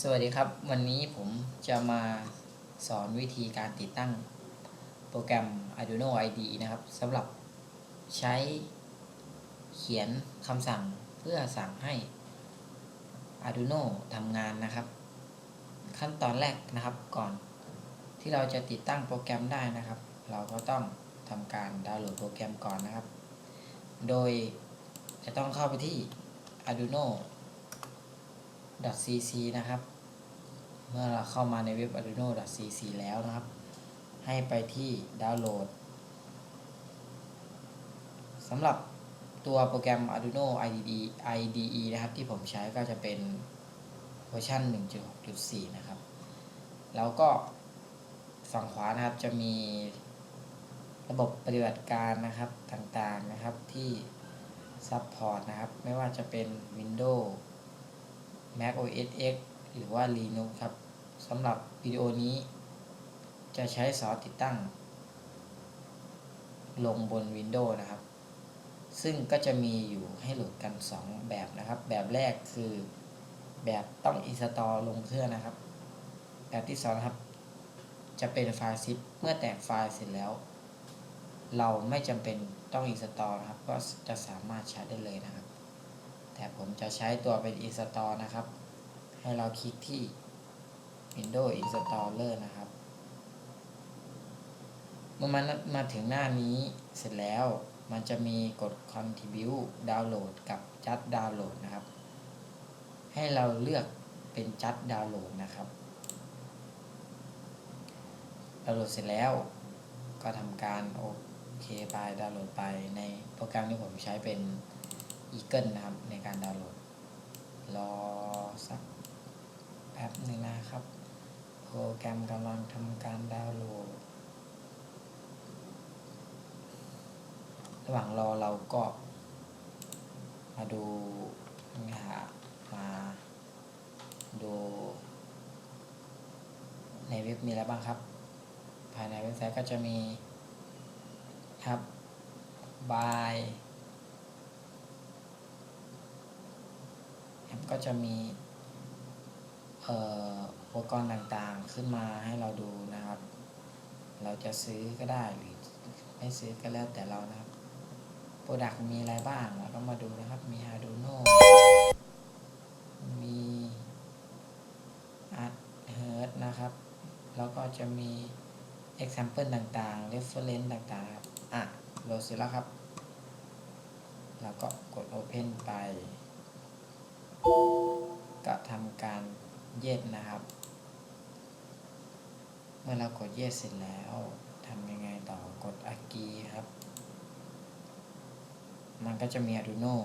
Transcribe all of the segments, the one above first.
สวัสดีครับวันนี้ผมจะมาสอนวิธีการติดตั้งโปรแกรม Arduino IDE นะครับสำหรับใช้เขียนคำสั่งเพื่อสั่งให้ Arduino ทำงานนะครับขั้นตอนแรกนะครับก่อนที่เราจะติดตั้งโปรแกรมได้นะครับเราก็ต้องทำการดาวน์โหลดโปรแกรมก่อนนะครับโดยจะต้องเข้าไปที่ arduino.cc นะครับเมื่อเราเข้ามาในเว็บ arduino.cc แล้วนะครับให้ไปที่ดาวน์โหลดสำหรับตัวโปรแกรม Arduino IDE นะครับที่ผมใช้ก็จะเป็นเวอร์ชัน 1.6.4 นะครับแล้วก็ฝั่งขวานะครับจะมีระบบปฏิบัติการนะครับต่างๆนะครับที่ซัพพอร์ตนะครับไม่ว่าจะเป็น Windows Mac OS X หรือว่า Linux ครับสำหรับวิดีโอนี้จะใช้สอนติดตั้งลงบน Windows นะครับซึ่งก็จะมีอยู่ให้โหลดกัน2แบบนะครับแบบแรกคือแบบต้อง install ลงเครื่องนะครับแบบที่2ครับจะเป็นไฟล์ zip เมื่อแตกไฟล์เสร็จแล้วเราไม่จำเป็นต้อง install นะครับก็จะสามารถใช้ได้เลยนะครับแต่ผมจะใช้ตัวเป็น install นะครับให้เราคลิกที่ Windows Installer นะครับเมื่อมันมาถึงหน้านี้เสร็จแล้วมันจะมีกด Contribute Download กับ Just Download นะครับให้เราเลือกเป็น Just Download นะครับดาวน์โหลดเสร็จแล้วก็ทำการโอเคไปดาวน์โหลดไปในโปรแกรมที่ผมใช้เป็น Eagle นะครับในการดาวน์โหลดรอสักแป๊บนึงนะครับโปรแกรมกำลังทำการดาวน์โหลดระหว่างรอเราก็มาดูมาดูในเว็บมีอะไรบ้างครับภายในเว็บไซต์ก็จะมีครับบายก็จะมีอุปกรณ์ต่างๆขึ้นมาให้เราดูนะครับเราจะซื้อก็ได้หรือไม่ซื้อก็แล้วแต่เรานะครับโปรดักต์มีอะไรบ้างเราก็มาดูนะครับมี Arduino มี Arduino นะครับแล้วก็จะมี example ต่างๆ reference ต่างๆครับโหลดเสร็จแล้วครับแล้วก็กด open ไปก็ทำการเย็ดนะครับเมื่อเรากดเย็ดเสร็จแล้วทำยังไงต่อกด agree ครับมันก็จะมี Arduino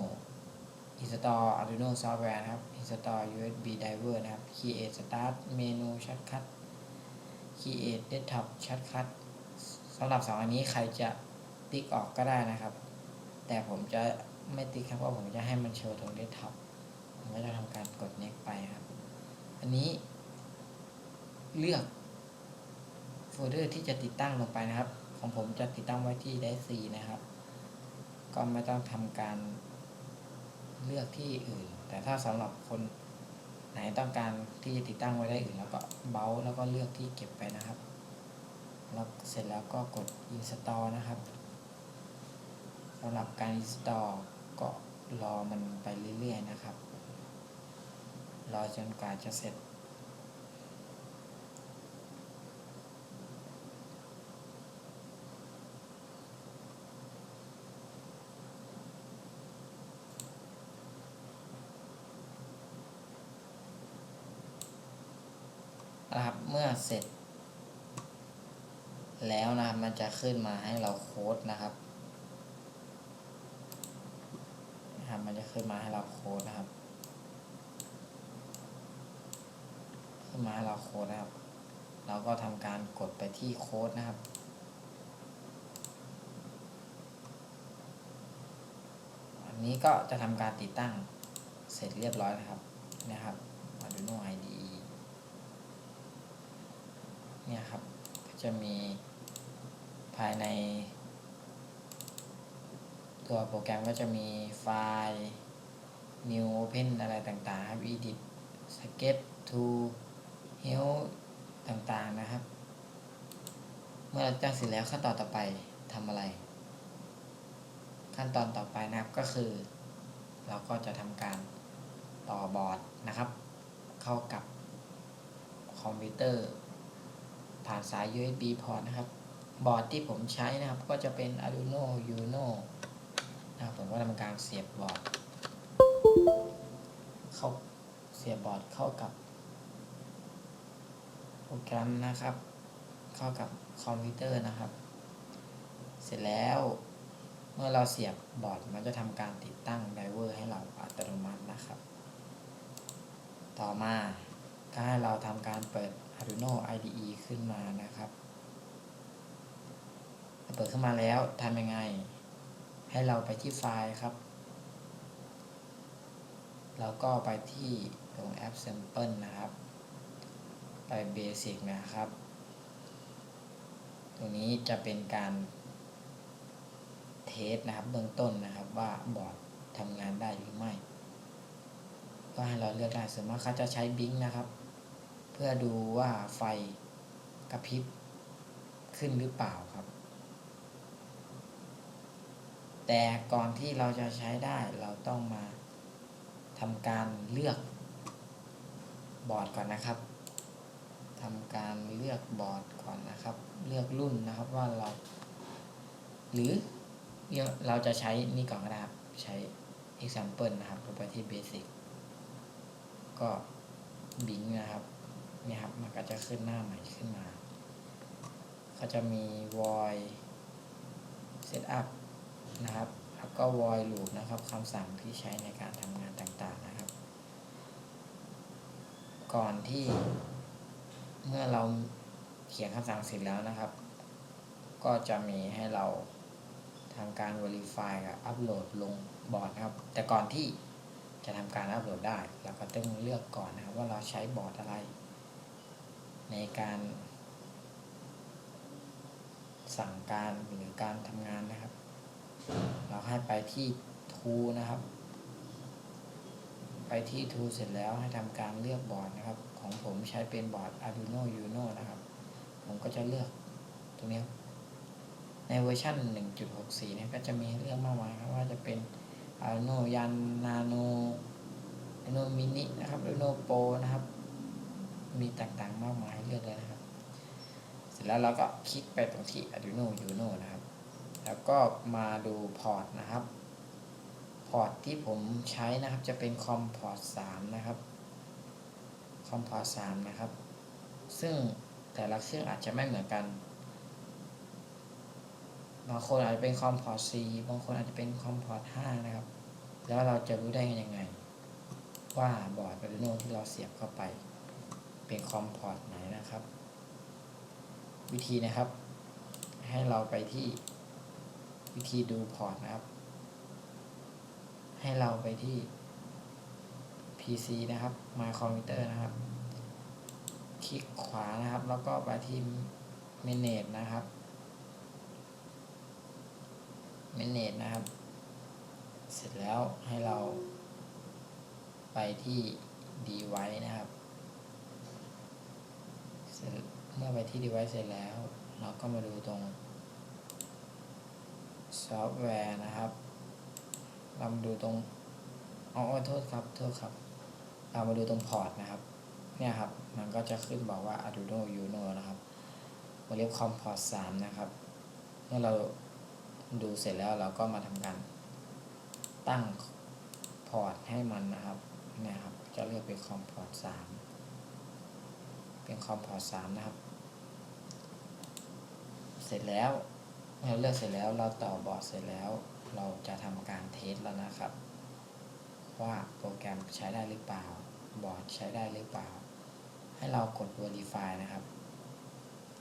install Arduino software นะครับ install USB driver นะครับ create start menu shortcut create desktop shortcut สำหรับ2อันนี้ใครจะติ๊กออกก็ได้นะครับแต่ผมจะไม่ติ๊กครับเพราะผมจะให้มันโชว์ตรง desktop ผมก็จะทำการกด next ไปครับอันนี้เลือกโฟลเดอร์ที่จะติดตั้งลงไปนะครับของผมจะติดตั้งไว้ที่ drive C นะครับก็ไม่ต้องทำการเลือกที่อื่นแต่ถ้าสำหรับคนไหนต้องการที่จะติดตั้งไว้ได้อื่นแล้วก็เบาแล้วก็เลือกที่เก็บไปนะครับแล้วเสร็จแล้วก็กด install นะครับสำหรับการ install ก็รอมันไปเรื่อยๆนะครับรอจนกว่าจะเสร็จนะครับเมื่อเสร็จแล้วนะครับมันจะขึ้นมาให้เราโค้ดนะครับมันจะขึ้นมาให้เราโค้ดนะครับขึ้นมาให้เราโค้ดนะครับเราก็ทำการกดไปที่โค้ดนะครับอันนี้ก็จะทำการติดตั้งเสร็จเรียบร้อยนะครับArduino IDE เนี่ยครับก็จะมีภายในตัวโปรแกรมก็จะมีไฟล์ New Open อะไรต่างๆครับ Edit sketch to help ต่างๆนะครับเมื่อเราตั้งเสร็จแล้วขั้นตอนต่อไปทำอะไรขั้นตอนต่อไปนะครับก็คือเราก็จะทำการต่อบอร์ดนะครับเข้ากับคอมพิวเตอร์ผ่านสาย USB port นะครับบอร์ดที่ผมใช้นะครับก็จะเป็น Arduino Uno นะครับผมก็ทำการเสียบบอร์ดเข้ากับโปรแกรมนะครับเข้ากับคอมพิวเตอร์นะครับเสร็จแล้วเมื่อเราเสียบบอร์ดมันจะทำการติดตั้งไดเวอร์ให้เราอัตโนมัตินะครับต่อมาก็ให้เราทำการเปิด Arduino IDE ขึ้นมานะครับเปิดขึ้นมาแล้วทำยังไงให้เราไปที่ไฟล์ครับแล้วก็ไปที่ตรงแอป Sample นะครับไป Basic นะครับตรงนี้จะเป็นการเทสนะครับเบื้องต้นนะครับว่าบอร์ดทำงานได้หรือไม่ก็ให้เราเลือกได้ส่วนมากเขาจะใช้บิงนะครับเพื่อดูว่าไฟกระพริบขึ้นหรือเปล่าครับแต่ก่อนที่เราจะใช้ได้เราต้องมาทำการเลือกบอร์ดก่อนนะครับทำการเลือกบอร์ดก่อนนะครับเลือกรุ่นนะครับว่าเราหรือเราจะใช้นี่ก่อนก็ได้ครับใช้ example นะครับลงไปที่ basic ก็บิงนะครับเนี่ยครับมันก็จะขึ้นหน้าใหม่ขึ้นมาก็จะมี void setup นะครับแล้วก็ void loop นะครับคำสั่งที่ใช้ในการทำงานต่างๆนะครับก่อนที่เมื่อเราเขียนคำสั่งเสร็จแล้วนะครับก็จะมีให้เราทำการ verify กับอัปโหลดลงบอร์ดครับแต่ก่อนที่จะทำการอัปโหลดได้เราก็ต้องเลือกก่อนนะครับว่าเราใช้บอร์ดอะไรในการสั่งการหรือการทำงานนะครับเราให้ไปที่ Tool นะครับไปที่ Tool เสร็จแล้วให้ทำการเลือกบอร์ดนะครับของผมใช้เป็นบอร์ด Arduino Uno นะครับผมก็จะเลือกตรงนี้ในเวอร์ชัน 1.64 เนี่ยก็จะมีเรื่องมากมายครับว่าจะเป็น Arduino Yan Nano Arduino Mini นะครับ Arduino Pro นะครับมีต่างๆมากมายเลือกเลยนะครับเสร็จแล้วเราก็คลิกไปตรงที่ Arduino Uno นะครับแล้วก็มาดูพอร์ตนะครับพอร์ตที่ผมใช้นะครับจะเป็นคอมพอร์ต3นะครับคอมพอร์ต3นะครับซึ่งแต่ละเครื่องอาจจะไม่เหมือนกันบางคนอาจจะเป็นคอมพอร์ต 4บางคนอาจจะเป็นคอมพอร์ต 5นะครับแล้วเราจะรู้ได้ยังไงว่าบอร์ด Arduino ที่เราเสียบเข้าไปเป็นคอมพอร์ตไหนนะครับวิธีนะครับให้เราไปที่วิธีดูพอร์ตนะครับให้เราไปที่ PC นะครับ My Computer นะครับคลิกขวานะครับแล้วก็ไปที่ Manage นะครับ Manage นะครับเสร็จแล้วให้เราไปที่ Device นะครับเมื่อไปที่ Device เสร็จแล้วเราก็มาดูตรงซอฟต์แวร์นะครับเรามาดูตรงโทษครับเรามาดูตรงพอร์ตนะครับเนี่ยครับมันก็จะขึ้นบอกว่า Arduino Uno นะครับวงเล็บคอมพอร์ต 3นะครับเมื่อเราดูเสร็จแล้วเราก็มาทำการตั้งพอร์ตให้มันนะครับเนี่ยครับจะเลือกเป็นคอมพอร์ต 3เป็นคอมพอร์ต 3นะครับเสร็จแล้วเราเลือกเสร็จแล้วเราต่อบอร์ดเสร็จแล้วเราจะทำการเทสแล้วนะครับว่าโปรแกรมใช้ได้หรือเปล่าบอร์ดใช้ได้หรือเปล่าให้เรากด verify นะครับ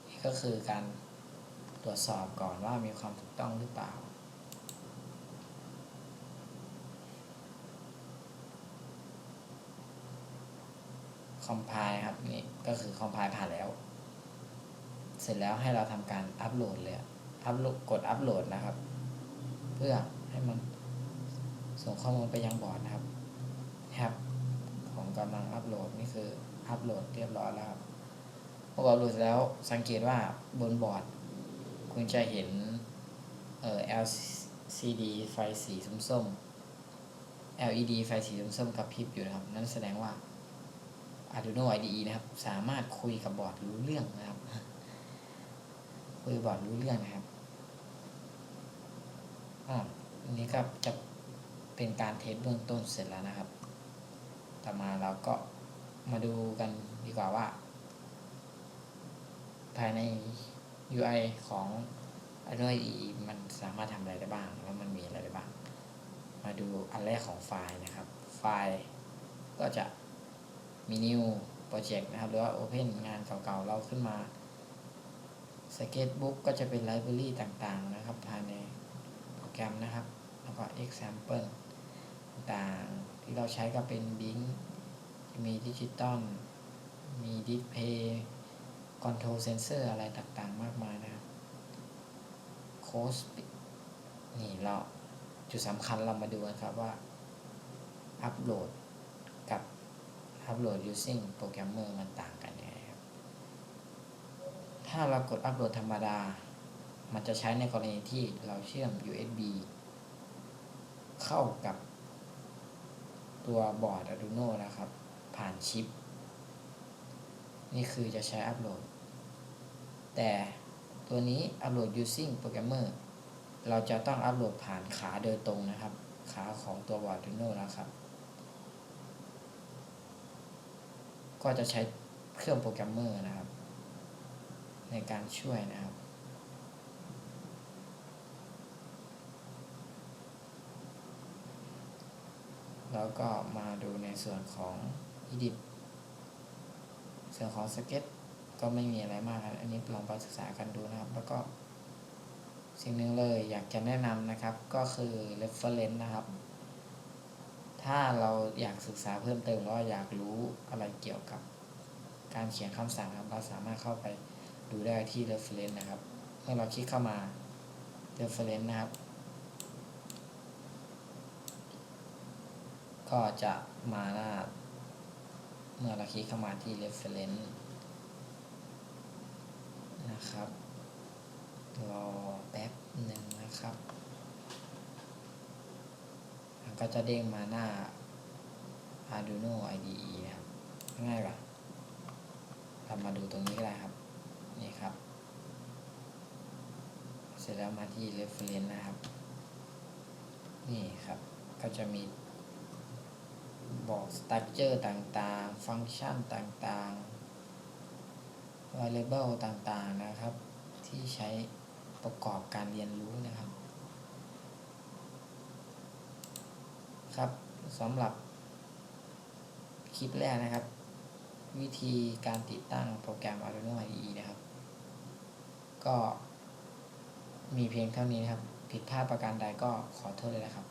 นี่ก็คือการตรวจสอบก่อนว่ามีความถูกต้องหรือเปล่าคอมไพล์ครับนี่ก็คือคอมไพล์ผ่านแล้วเสร็จแล้วให้เราทำการอัปโหลดเลยกดอัปโหลดนะครับเพื่อให้มันส่งข้อมูลไปยังบอร์ดนะครับผม กำลังอัปโหลดนี่คืออัปโหลดเรียบร้อยแล้วครับพออัปโหลดแล้วสังเกตว่าบนบอร์ดคุณจะเห็นLCD ไฟสีส้มๆ LED ไฟสีส้มๆกระพริบอยู่นะครับนั่นแสดงว่า Arduino IDE นะครับสามารถคุยกับบอร์ดรู้เรื่องนะครับคุยบอร์ดรู้เรื่องนะครับอันนี้ก็จะเป็นการเทสเบื้องต้นเสร็จแล้วนะครับต่อมาเราก็มาดูกันดีกว่าว่าภายใน UI ของ Arduino IDE มันสามารถทำอะไรได้บ้างแล้วมันมีอะไรได้บ้างมาดูอันแรกของไฟล์นะครับไฟล์ก็จะมี New Project นะครับหรือว่า Open งานเก่าๆเราขึ้นมา Sketchbook ก็จะเป็นไลบรารีต่างๆนะครับภายในโปรแกรมนะครับแล้วก็ Example ต่างๆที่เราใช้ก็เป็น Bing มีดิจิตอลมีดิสเพย์คอนโทรลเซนเซอร์อะไรต่างๆมากมายนะครับโค้ดนี่เราจุดสำคัญเรามาดูกันครับว่าอัปโหลดกับอัปโหลด using programmer มันต่างกันยังไงครับถ้าเรากดอัปโหลดธรรมดามันจะใช้ในกรณีที่เราเชื่อม USB เข้ากับตัวบอร์ด Arduino นะครับผ่านชิปนี่คือจะใช้อัปโหลดแต่ตัวนี้อัปโหลด using programmer เราจะต้องอัปโหลดผ่านขาโดยตรงนะครับขาของตัวบอร์ด Arduino นะครับก็จะใช้เครื่องโปรแกรมเมอร์นะครับในการช่วยนะครับแล้วก็มาดูในส่วนของ Edit ส่วนของ Sketch ก็ไม่มีอะไรมากครับอันนี้ลองไปศึกษากันดูนะครับแล้วก็สิ่งหนึ่งเลยอยากจะแนะนำนะครับก็คือ reference นะครับถ้าเราอยากศึกษาเพิ่มเติมแล้วอยากรู้อะไรเกี่ยวกับการเขียนคำสั่งครับเราสามารถเข้าไปดูได้ที่ reference นะครับเมื่อเราคลิกเข้ามา reference นะครับก็จะมาหน้าเมื่อเราคลิกเข้ามาที่ reference นะครับรอแป๊บหนึ่งนะครับก็จะเด้งมาหน้า Arduino IDE นะครับง่ายกว่าเรามาดูตรงนี้ก็ได้ครับนี่ครับเสร็จแล้วมาที่ reference นะครับนี่ครับก็จะมีบอก structure ต่างๆ function ต่างๆ variable ต่างๆนะครับที่ใช้ประกอบการเรียนรู้นะครับครับสำหรับคลิปแรกนะครับวิธีการติดตั้งโปรแกรม Arduino IDE นะครับก็มีเพียงเท่านี้นะครับผิดพลาดประการใดก็ขอโทษเลยนะครับ